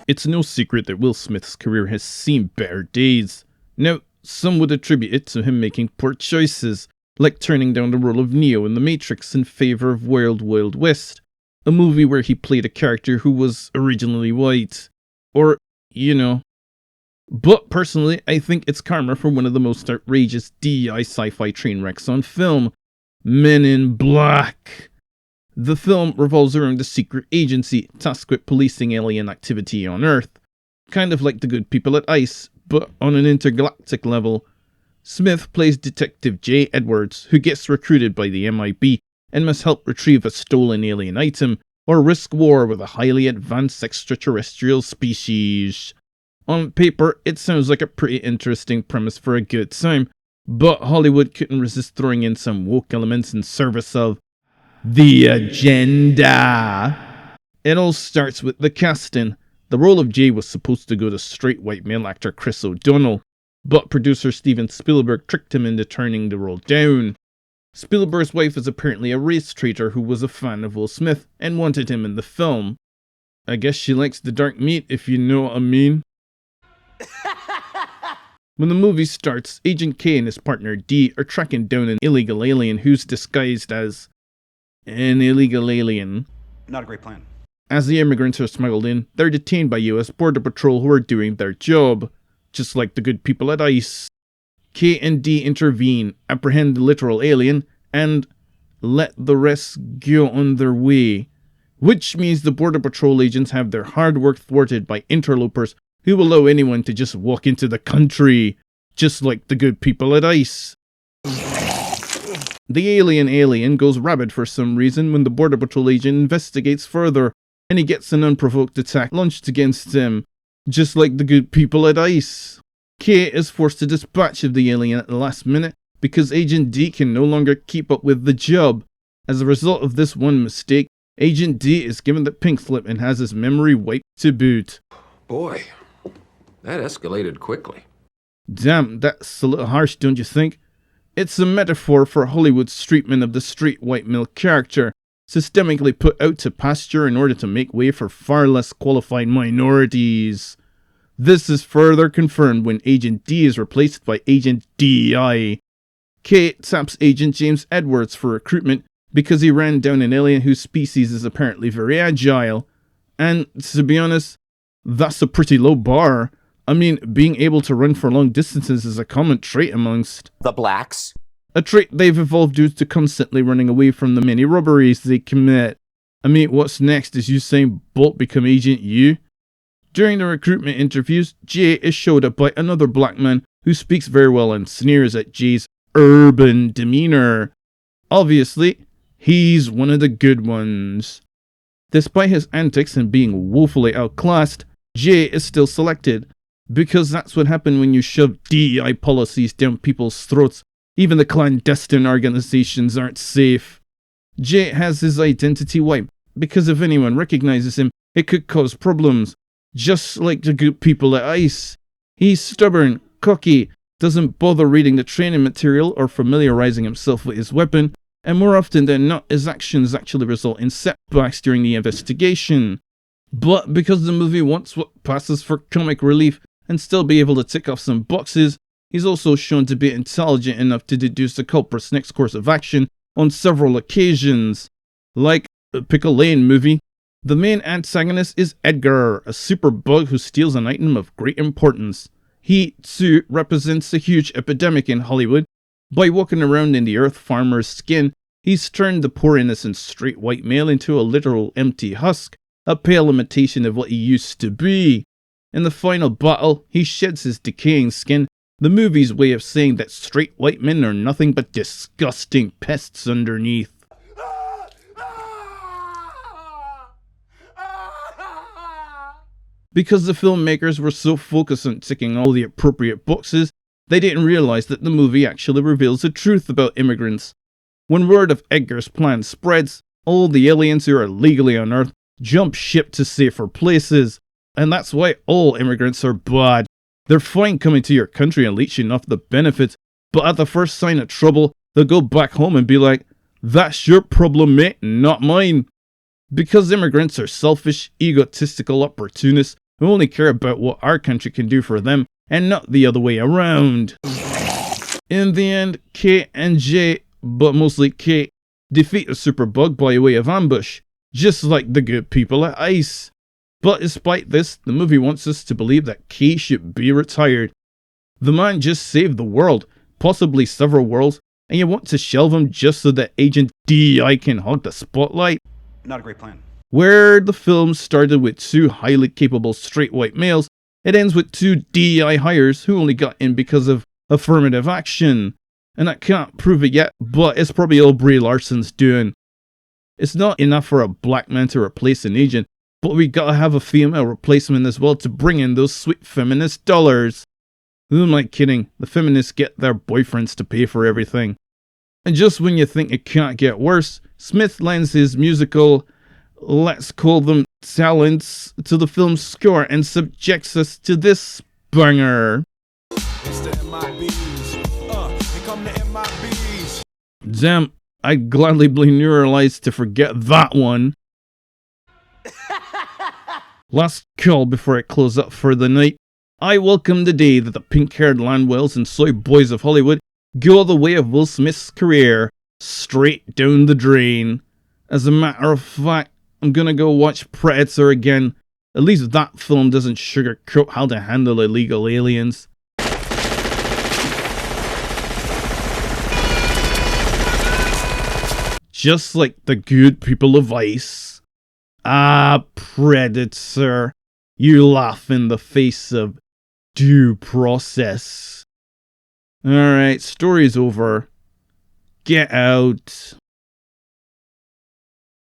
It's no secret that Will Smith's career has seen better days. Now, some would attribute it to him making poor choices, like turning down the role of Neo in The Matrix in favor of Wild Wild West, a movie where he played a character who was originally white. Or, you know. But personally, I think it's karma for one of the most outrageous DEI sci-fi train wrecks on film, Men in Black. The film revolves around a secret agency tasked with policing alien activity on Earth, kind of like the good people at ICE, but on an intergalactic level. Smith plays Detective J. Edwards, who gets recruited by the MIB and must help retrieve a stolen alien item or risk war with a highly advanced extraterrestrial species. On paper, it sounds like a pretty interesting premise for a good time, but Hollywood couldn't resist throwing in some woke elements in service of the agenda. It all starts with the casting. The role of Jay was supposed to go to straight white male actor Chris O'Donnell, but producer Steven Spielberg tricked him into turning the role down. Spielberg's wife is apparently a race traitor who was a fan of Will Smith and wanted him in the film. I guess she likes the dark meat, if you know what I mean. When the movie starts, Agent K and his partner D are tracking down an illegal alien who's disguised as an illegal alien. Not a great plan. As the immigrants are smuggled in, they're detained by US Border Patrol who are doing their job, just like the good people at ICE. K and D intervene, apprehend the literal alien, and let the rest go on their way. Which means the Border Patrol agents have their hard work thwarted by interlopers who will allow anyone to just walk into the country, just like the good people at ICE. The alien goes rabid for some reason when the Border Patrol agent investigates further, and he gets an unprovoked attack launched against him, just like the good people at ICE. K is forced to dispatch of the alien at the last minute because Agent D can no longer keep up with the job. As a result of this one mistake, Agent D is given the pink slip and has his memory wiped to boot. Boy, that escalated quickly. Damn, that's a little harsh, don't you think? It's a metaphor for Hollywood's treatment of the straight white male character, systemically put out to pasture in order to make way for far less qualified minorities. This is further confirmed when Agent D is replaced by Agent DI. K taps Agent James Edwards for recruitment because he ran down an alien whose species is apparently very agile. And, to be honest, that's a pretty low bar. I mean, being able to run for long distances is a common trait amongst the blacks. A trait they've evolved due to constantly running away from the many robberies they commit. I mean, what's next? Is Usain Bolt become Agent U? During the recruitment interviews, Jay is showed up by another black man who speaks very well and sneers at Jay's urban demeanor. Obviously, he's one of the good ones. Despite his antics and being woefully outclassed, Jay is still selected, because that's what happened when you shove DEI policies down people's throats. Even the clandestine organizations aren't safe. Jay has his identity wiped, because if anyone recognizes him, it could cause problems. Just like the good people at ICE. He's stubborn, cocky, doesn't bother reading the training material or familiarizing himself with his weapon, and more often than not, his actions actually result in setbacks during the investigation. But because the movie wants what passes for comic relief and still be able to tick off some boxes, he's also shown to be intelligent enough to deduce the culprit's next course of action on several occasions. Like the Pickle Lane movie. The main antagonist is Edgar, a super bug who steals an item of great importance. He, too, represents a huge epidemic in Hollywood. By walking around in the earth farmer's skin, he's turned the poor innocent straight white male into a literal empty husk, a pale imitation of what he used to be. In the final battle, he sheds his decaying skin, the movie's way of saying that straight white men are nothing but disgusting pests underneath. Because the filmmakers were so focused on ticking all the appropriate boxes, they didn't realize that the movie actually reveals the truth about immigrants. When word of Edgar's plan spreads, all the aliens who are legally on Earth jump ship to safer places. And that's why all immigrants are bad. They're fine coming to your country and leeching off the benefits, but at the first sign of trouble, they'll go back home and be like, "That's your problem, mate, not mine." Because immigrants are selfish, egotistical opportunists who only care about what our country can do for them and not the other way around. In the end, Kate and Jay, but mostly Kate, defeat a superbug by way of ambush, just like the good people at ICE. But despite this, the movie wants us to believe that Kate should be retired. The man just saved the world, possibly several worlds, and you want to shelve him just so that Agent DI can hog the spotlight? Not a great plan. Where the film started with two highly capable straight white males, it ends with two DI hires who only got in because of affirmative action. And I can't prove it yet, but it's probably all Brie Larson's doing. It's not enough for a black man to replace an agent, but we gotta have a female replacement as well to bring in those sweet feminist dollars. Who am I kidding? The feminists get their boyfriends to pay for everything. And just when you think it can't get worse, Smith lends his musical, let's call them talents, to the film's score and subjects us to this banger. It's the MIBs. Here come the MIBs. Damn, I'd gladly blame Neuralize to forget that one. Last call before I close up for the night. I welcome the day that the pink-haired Landwells and soy boys of Hollywood go the way of Will Smith's career, straight down the drain. As a matter of fact, I'm gonna go watch Predator again. At least that film doesn't sugarcoat how to handle illegal aliens. Just like the good people of ICE. Ah, Predator. You laugh in the face of due process. Alright, story's over. Get out.